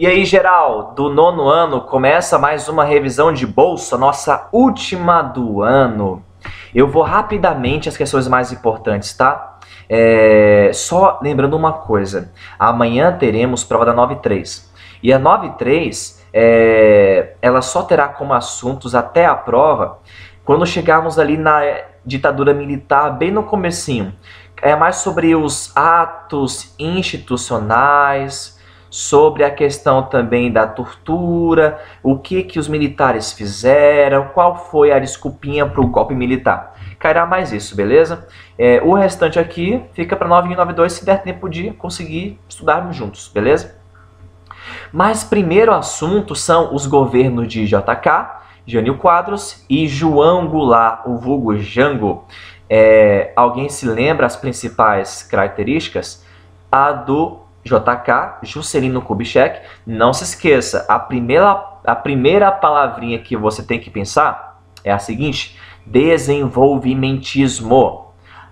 E aí, geral, do nono ano, começa mais uma revisão de bolsa, nossa última do ano. Eu vou rapidamente às questões mais importantes, tá? Só lembrando uma coisa, amanhã teremos prova da 9.3. E a 9.3, ela só terá como assuntos até a prova quando chegarmos ali na ditadura militar, bem no comecinho. É mais sobre os atos institucionais, sobre a questão também da tortura, o que os militares fizeram, qual foi a desculpinha para o golpe militar. Cairá mais isso, beleza? O restante aqui fica para 9 e 9.2, se der tempo de conseguir estudarmos juntos, beleza? Mas primeiro assunto são os governos de JK, Jânio Quadros e João Goulart, o vulgo Jango. Alguém se lembra as principais características? A do JK, Juscelino Kubitschek. Não se esqueça, a primeira palavrinha que você tem que pensar é a seguinte: desenvolvimentismo.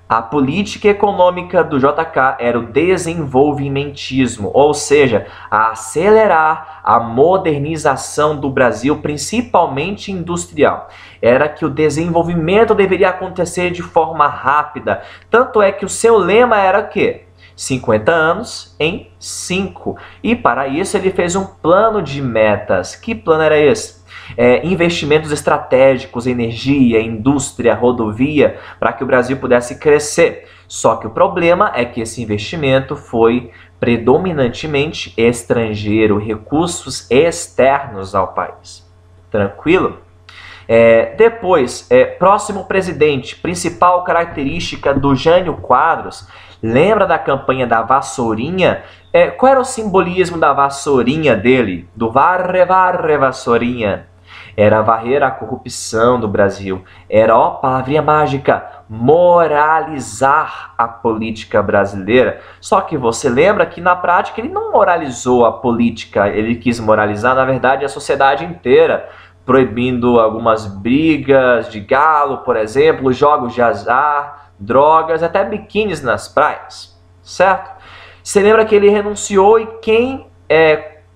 A política econômica do JK era o desenvolvimentismo, ou seja, a acelerar a modernização do Brasil, principalmente industrial. Era que o desenvolvimento deveria acontecer de forma rápida. Tanto é que o seu lema era o quê? 50 anos em 5. E para isso ele fez um plano de metas. Que plano era esse? Investimentos estratégicos, energia, indústria, rodovia, para que o Brasil pudesse crescer. Só que o problema é que esse investimento foi predominantemente estrangeiro, recursos externos ao país. Tranquilo? Depois, próximo presidente, principal característica do Jânio Quadros. Lembra da campanha da vassourinha? Qual era o simbolismo da vassourinha dele? Do varre, varre, vassourinha. Era varrer a corrupção do Brasil. Era, palavrinha mágica, moralizar a política brasileira. Só que você lembra que na prática ele não moralizou a política, ele quis moralizar, na verdade, a sociedade inteira, proibindo algumas brigas de galo, por exemplo, jogos de azar, drogas, até biquínis nas praias, certo? Você lembra que ele renunciou e quem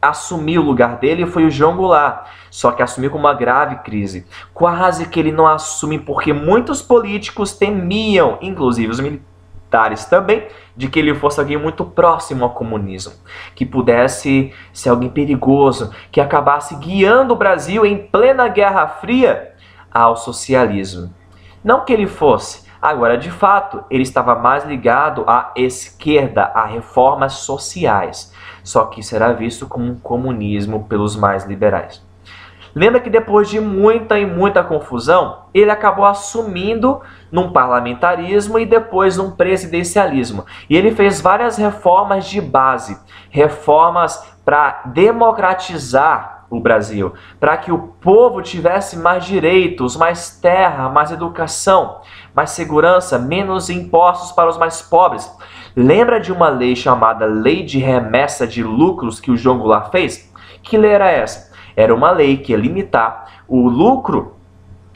assumiu o lugar dele foi o João Goulart, só que assumiu com uma grave crise. Quase que ele não assume porque muitos políticos temiam, inclusive os militares também, de que ele fosse alguém muito próximo ao comunismo, que pudesse ser alguém perigoso, que acabasse guiando o Brasil em plena Guerra Fria ao socialismo. Não que ele fosse. Agora, de fato, ele estava mais ligado à esquerda, a reformas sociais. Só que isso era visto como um comunismo pelos mais liberais. Lembra que depois de muita confusão, ele acabou assumindo num parlamentarismo e depois num presidencialismo. E ele fez várias reformas de base, reformas para democratizar o Brasil, para que o povo tivesse mais direitos, mais terra, mais educação, mais segurança, menos impostos para os mais pobres. Lembra de uma lei chamada Lei de Remessa de Lucros que o João Goulart fez? Que lei era essa? Era uma lei que ia limitar o lucro,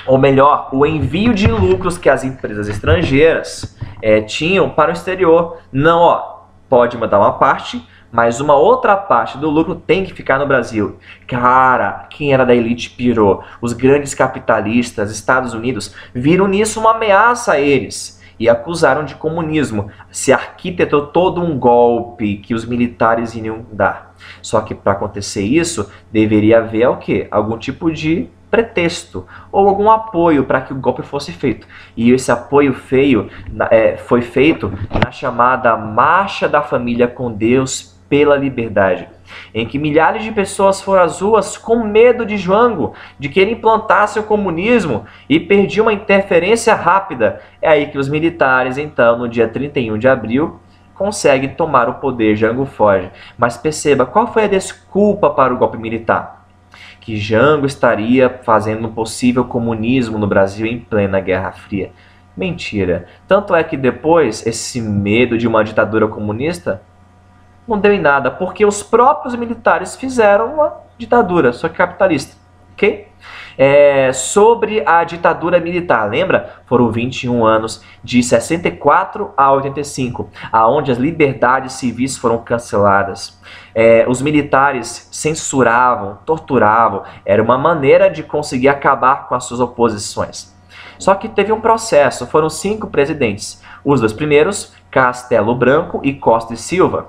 ou melhor, o envio de lucros que as empresas estrangeiras tinham para o exterior. Não, pode mandar uma parte, mas uma outra parte do lucro tem que ficar no Brasil. Cara, quem era da elite pirou. Os grandes capitalistas, Estados Unidos, viram nisso uma ameaça a eles e acusaram de comunismo. Se arquitetou todo um golpe que os militares iriam dar. Só que para acontecer isso, deveria haver o quê? Algum tipo de pretexto ou algum apoio para que o golpe fosse feito. E esse apoio foi feito na chamada Marcha da Família com Deus pela Liberdade, em que milhares de pessoas foram às ruas com medo de Jango, de que ele implantasse o comunismo e perdia uma interferência rápida. É aí que os militares, então, no dia 31 de abril, conseguem tomar o poder. Jango foge. Mas perceba, qual foi a desculpa para o golpe militar? Que Jango estaria fazendo um possível comunismo no Brasil em plena Guerra Fria. Mentira. Tanto é que depois, esse medo de uma ditadura comunista não deu em nada, porque os próprios militares fizeram uma ditadura, só que capitalista, ok? Sobre a ditadura militar, lembra? Foram 21 anos de 64 a 85, aonde as liberdades civis foram canceladas. Os militares censuravam, torturavam, era uma maneira de conseguir acabar com as suas oposições. Só que teve um processo, foram 5 presidentes. Os 2 primeiros, Castelo Branco e Costa e Silva.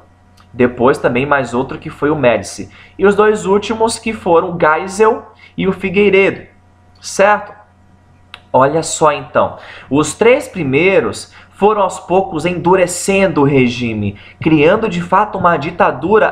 Depois também mais outro que foi o Médici. E os 2 últimos que foram o Geisel e o Figueiredo, certo? Olha só então, os 3 primeiros foram aos poucos endurecendo o regime, criando de fato uma ditadura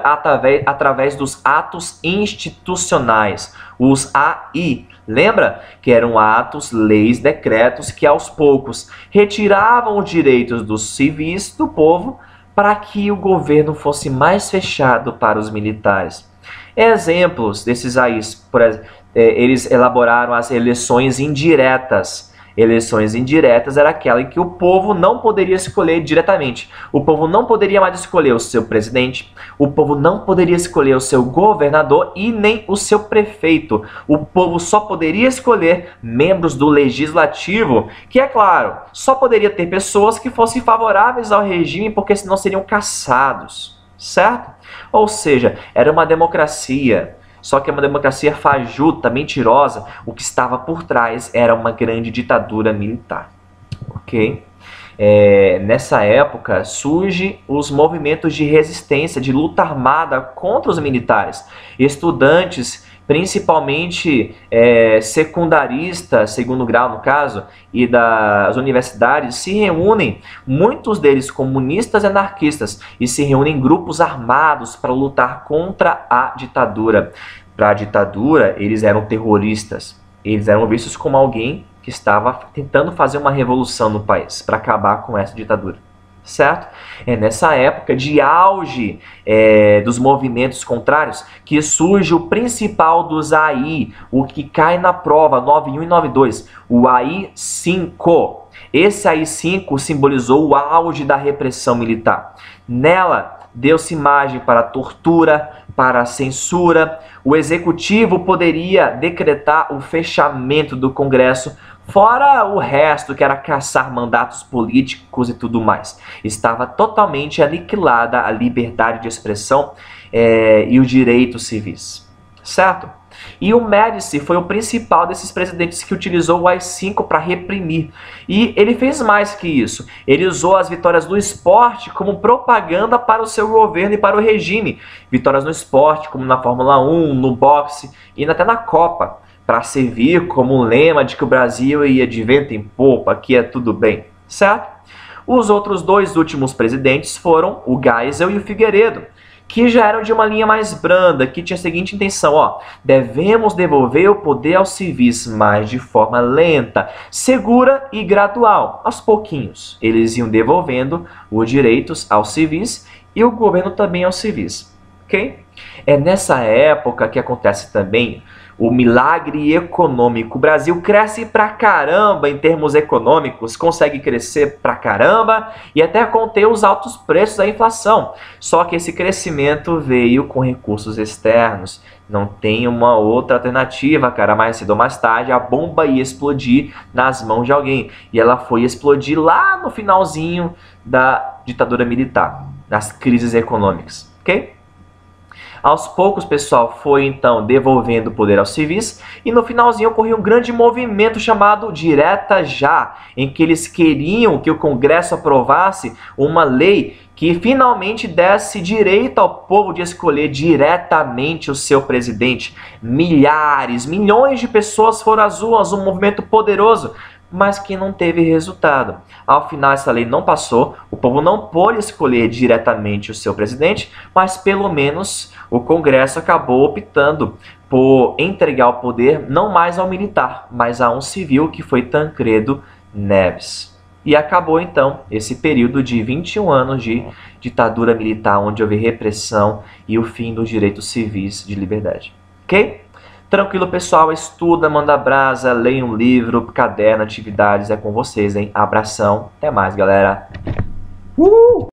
através dos atos institucionais, os AI. Lembra? Que eram atos, leis, decretos que aos poucos retiravam os direitos dos civis do povo para que o governo fosse mais fechado para os militares. Exemplos desses AIs, por exemplo, eles elaboraram as eleições indiretas. Eleições indiretas era aquela em que o povo não poderia escolher diretamente. O povo não poderia mais escolher o seu presidente, o povo não poderia escolher o seu governador e nem o seu prefeito. O povo só poderia escolher membros do legislativo, que é claro, só poderia ter pessoas que fossem favoráveis ao regime, porque senão seriam caçados, certo? Ou seja, era uma democracia. Só que é uma democracia fajuta, mentirosa. O que estava por trás era uma grande ditadura militar. Ok? Nessa época surgem os movimentos de resistência, de luta armada contra os militares. Estudantes, principalmente secundaristas, segundo grau no caso, e das universidades, se reúnem, muitos deles comunistas e anarquistas, e se reúnem em grupos armados para lutar contra a ditadura. Para a ditadura, eles eram terroristas, eles eram vistos como alguém que estava tentando fazer uma revolução no país, para acabar com essa ditadura. Certo? É nessa época de auge dos movimentos contrários que surge o principal dos AI, o que cai na prova 91 e 92, o AI-5. Esse AI-5 simbolizou o auge da repressão militar. Nela, deu-se margem para a tortura, para a censura. O executivo poderia decretar o fechamento do Congresso, fora o resto, que era caçar mandatos políticos e tudo mais. Estava totalmente aniquilada a liberdade de expressão e os direitos civis. Certo? E o Médici foi o principal desses presidentes que utilizou o AI-5 para reprimir. E ele fez mais que isso. Ele usou as vitórias do esporte como propaganda para o seu governo e para o regime. Vitórias no esporte, como na Fórmula 1, no boxe e até na Copa, para servir como um lema de que o Brasil ia de vento em popa, aqui é tudo bem, certo? Os outros 2 últimos presidentes foram o Geisel e o Figueiredo, que já eram de uma linha mais branda, que tinha a seguinte intenção, ó: devemos devolver o poder aos civis, mas de forma lenta, segura e gradual, aos pouquinhos. Eles iam devolvendo os direitos aos civis e o governo também aos civis, ok? É nessa época que acontece também o milagre econômico. O Brasil cresce pra caramba em termos econômicos, consegue crescer pra caramba e até conter os altos preços da inflação. Só que esse crescimento veio com recursos externos. Não tem uma outra alternativa, cara. Mais cedo ou mais tarde, a bomba ia explodir nas mãos de alguém. E ela foi explodir lá no finalzinho da ditadura militar, das crises econômicas, ok? Aos poucos, pessoal, foi então devolvendo o poder aos civis e no finalzinho ocorreu um grande movimento chamado Direta Já, em que eles queriam que o Congresso aprovasse uma lei que finalmente desse direito ao povo de escolher diretamente o seu presidente. Milhares, milhões de pessoas foram às ruas, um movimento poderoso, mas que não teve resultado. Ao final, essa lei não passou, o povo não pôde escolher diretamente o seu presidente, mas pelo menos o Congresso acabou optando por entregar o poder não mais ao militar, mas a um civil, que foi Tancredo Neves. E acabou então esse período de 21 anos de ditadura militar, onde houve repressão e o fim dos direitos civis de liberdade. Ok? Tranquilo, pessoal, estuda, manda brasa, leia um livro, caderno, atividades, é com vocês, hein? Abração, até mais, galera!